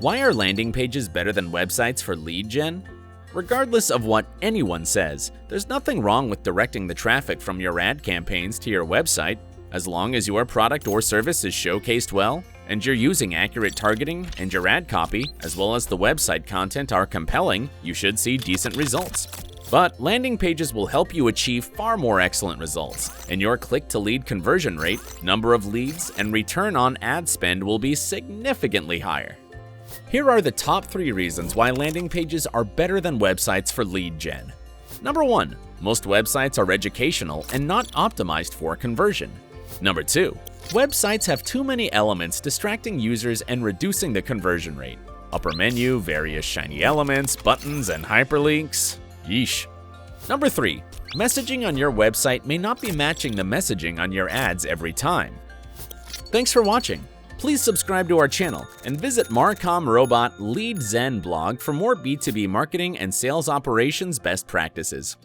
Why are landing pages better than websites for lead gen? Regardless of what anyone says, there's nothing wrong with directing the traffic from your ad campaigns to your website. As long as your product or service is showcased well, and you're using accurate targeting, and your ad copy, as well as the website content are compelling, you should see decent results. But landing pages will help you achieve far more excellent results, and your click-to-lead conversion rate, number of leads, and return on ad spend will be significantly higher. Here are the top 3 reasons why landing pages are better than websites for lead gen. Number 1. Most websites are educational and not optimized for conversion. Number 2. Websites have too many elements distracting users and reducing the conversion rate. Upper menu, various shiny elements, buttons, and hyperlinks. Yeesh. Number 3. Messaging on your website may not be matching the messaging on your ads every time. Thanks for watching. Please subscribe to our channel and visit Marcom Robot Lead Zen blog for more B2B marketing and sales operations best practices.